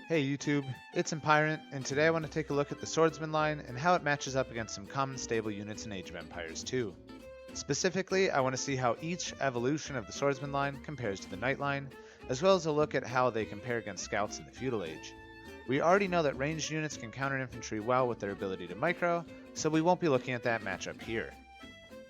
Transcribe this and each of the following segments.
Hey YouTube, it's Empirant, and today I want to take a look at the Swordsman line and how it matches up against some common stable units in Age of Empires 2. Specifically, I want to see how each evolution of the Swordsman line compares to the Knight line, as well as a look at how they compare against scouts in the Feudal Age. We already know that ranged units can counter infantry well with their ability to micro, so we won't be looking at that matchup here.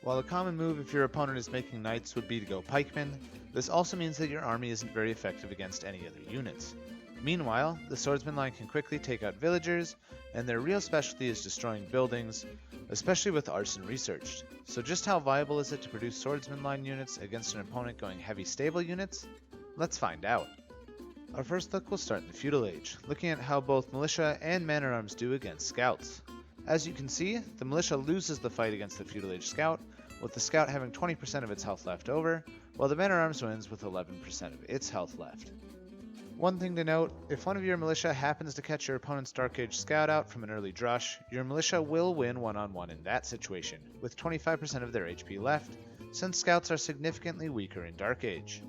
While a common move if your opponent is making knights would be to go pikemen, this also means that your army isn't very effective against any other units. Meanwhile, the swordsman line can quickly take out villagers, and their real specialty is destroying buildings, especially with arson researched. So just how viable is it to produce swordsman line units against an opponent going heavy stable units? Let's find out. Our first look will start in the Feudal Age, looking at how both militia and man-at-arms do against scouts. As you can see, the militia loses the fight against the Feudal Age scout, with the scout having 20% of its health left over, while the man-at-arms wins with 11% of its health left. One thing to note, if one of your militia happens to catch your opponent's Dark Age scout out from an early drush, your militia will win one-on-one in that situation, with 25% of their HP left, since scouts are significantly weaker in Dark Age.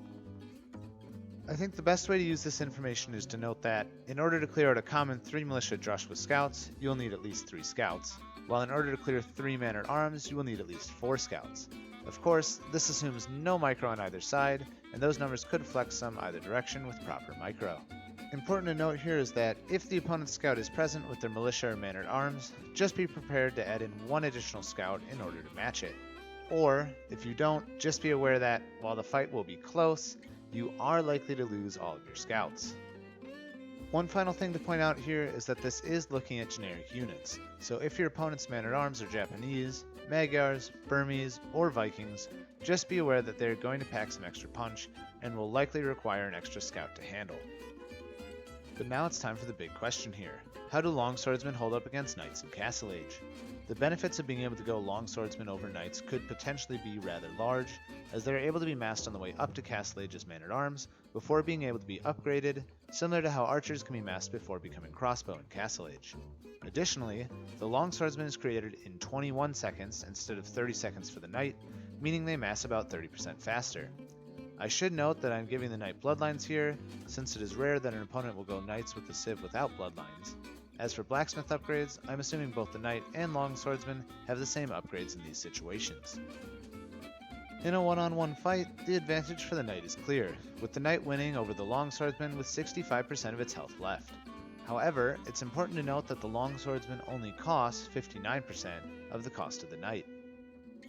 I think the best way to use this information is to note that, in order to clear out a common 3 militia drush with scouts, you'll need at least 3 scouts, while in order to clear 3 man-at-arms, you will need at least 4 scouts. Of course, this assumes no micro on either side, and those numbers could flex some either direction with proper micro. Important to note here is that if the opponent's scout is present with their militia or man-at-arms, just be prepared to add in 1 additional scout in order to match it. Or, if you don't, just be aware that, while the fight will be close, you are likely to lose all of your scouts. One final thing to point out here is that this is looking at generic units, so if your opponent's man-at-arms are Japanese, Magyars, Burmese, or Vikings, just be aware that they're going to pack some extra punch and will likely require an extra scout to handle. But now it's time for the big question here. How do longswordsmen hold up against knights in Castle Age? The benefits of being able to go longswordsmen over knights could potentially be rather large, as they are able to be massed on the way up to Castle Age as man-at-arms, before being able to be upgraded, similar to how archers can be massed before becoming crossbow in Castle Age. Additionally, the longswordsman is created in 21 seconds instead of 30 seconds for the knight, meaning they mass about 30% faster. I should note that I'm giving the knight bloodlines here, since it is rare that an opponent will go knights with the civ without bloodlines. As for blacksmith upgrades, I'm assuming both the knight and longswordsman have the same upgrades in these situations. In a one-on-one fight, the advantage for the knight is clear, with the knight winning over the longswordsman with 65% of its health left. However, it's important to note that the longswordsman only costs 59% of the cost of the knight.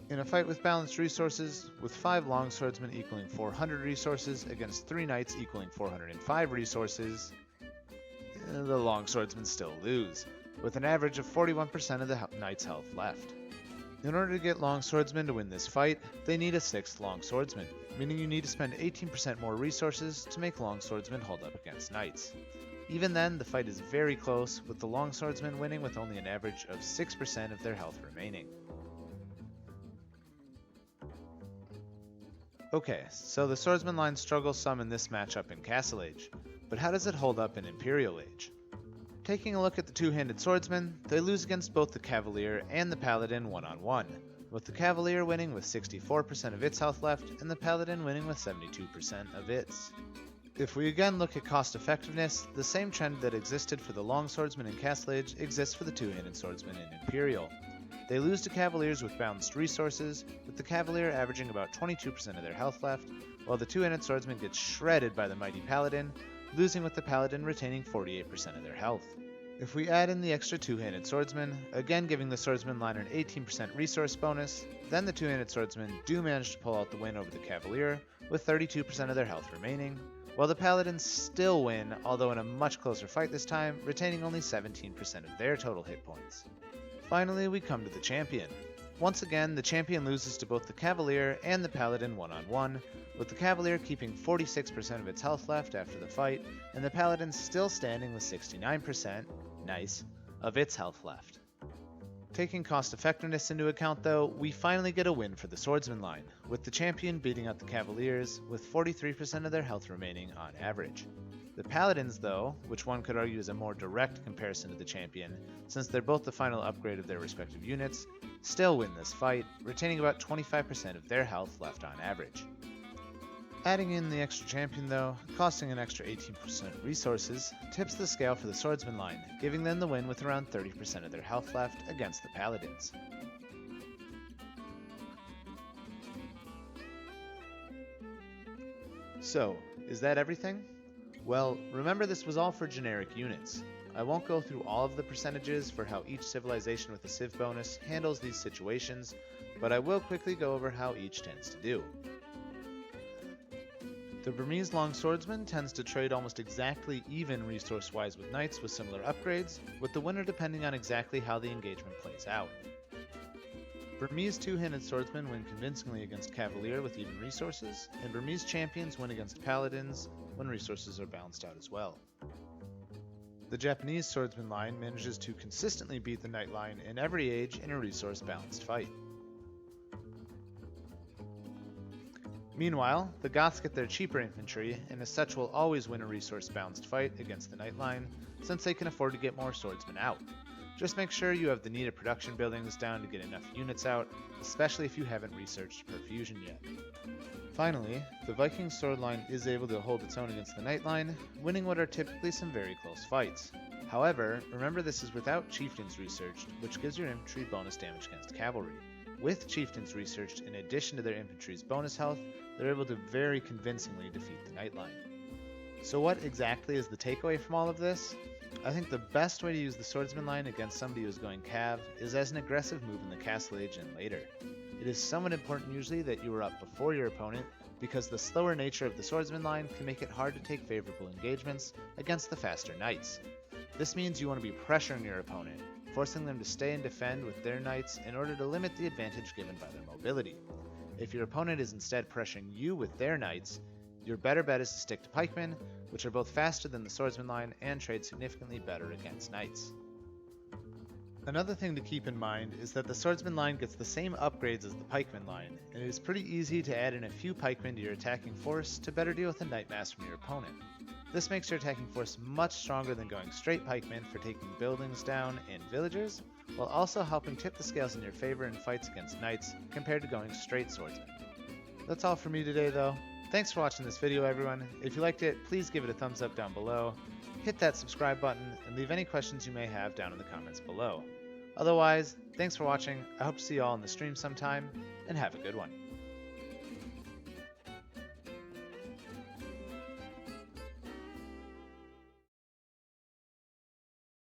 In a fight with balanced resources, with 5 longswordsmen equaling 400 resources against 3 knights equaling 405 resources, the longswordsmen still lose, with an average of 41% of the knight's health left. In order to get longswordsmen to win this fight, they need a 6th longswordsman, meaning you need to spend 18% more resources to make longswordsmen hold up against knights. Even then, the fight is very close, with the longswordsmen winning with only an average of 6% of their health remaining. Okay, so the swordsman line struggles some in this matchup in Castle Age, but how does it hold up in Imperial Age? Taking a look at the two-handed swordsmen, they lose against both the Cavalier and the Paladin one-on-one, with the Cavalier winning with 64% of its health left and the Paladin winning with 72% of its. If we again look at cost effectiveness, the same trend that existed for the long swordsman in Castle Age exists for the two-handed swordsman in Imperial. They lose to Cavaliers with balanced resources, with the Cavalier averaging about 22% of their health left, while the two-handed swordsman gets shredded by the mighty Paladin, losing with the Paladin retaining 48% of their health. If we add in the extra two-handed swordsman, again giving the swordsman line an 18% resource bonus, then the two-handed swordsmen do manage to pull out the win over the Cavalier, with 32% of their health remaining, while the Paladins still win, although in a much closer fight this time, retaining only 17% of their total hit points. Finally, we come to the champion. Once again, the champion loses to both the Cavalier and the Paladin one-on-one, with the Cavalier keeping 46% of its health left after the fight, and the Paladin still standing with 69%, nice, of its health left. Taking cost effectiveness into account though, we finally get a win for the swordsman line, with the champion beating out the Cavaliers with 43% of their health remaining on average. The Paladins though, which one could argue is a more direct comparison to the champion, since they're both the final upgrade of their respective units, still win this fight, retaining about 25% of their health left on average. Adding in the extra champion though, costing an extra 18% resources, tips the scale for the Swordsman line, giving them the win with around 30% of their health left against the Paladins. So, is that everything? Well, remember this was all for generic units. I won't go through all of the percentages for how each civilization with a civ bonus handles these situations, but I will quickly go over how each tends to do. The Burmese Long Swordsman tends to trade almost exactly even resource-wise with knights with similar upgrades, with the winner depending on exactly how the engagement plays out. Burmese two-handed swordsmen win convincingly against Cavalier with even resources, and Burmese champions win against Paladins when resources are balanced out as well. The Japanese swordsman line manages to consistently beat the knight line in every age in a resource-balanced fight. Meanwhile, the Goths get their cheaper infantry, and as such will always win a resource-balanced fight against the knight line, since they can afford to get more swordsmen out. Just make sure you have the needed production buildings down to get enough units out, especially if you haven't researched perfusion yet. Finally, the Viking sword line is able to hold its own against the knight line, winning what are typically some very close fights. However, remember this is without chieftains researched, which gives your infantry bonus damage against cavalry. With chieftains researched in addition to their infantry's bonus health, they're able to very convincingly defeat the knight line. So what exactly is the takeaway from all of this? I think the best way to use the swordsman line against somebody who's going cav is as an aggressive move in the castle age and later. It is somewhat important usually that you are up before your opponent, because the slower nature of the swordsman line can make it hard to take favorable engagements against the faster knights. This means you want to be pressuring your opponent, forcing them to stay and defend with their knights in order to limit the advantage given by their mobility. If your opponent is instead pressuring you with their knights, your better bet is to stick to pikemen, which are both faster than the swordsman line and trade significantly better against knights. Another thing to keep in mind is that the swordsman line gets the same upgrades as the pikeman line, and it is pretty easy to add in a few pikemen to your attacking force to better deal with the knight mass from your opponent. This makes your attacking force much stronger than going straight pikemen for taking buildings down and villagers, while also helping tip the scales in your favor in fights against knights compared to going straight swordsmen. That's all for me today though. Thanks for watching this video everyone. If you liked it, please give it a thumbs up down below, hit that subscribe button, and leave any questions you may have down in the comments below. Otherwise, thanks for watching, I hope to see you all in the stream sometime, and have a good one.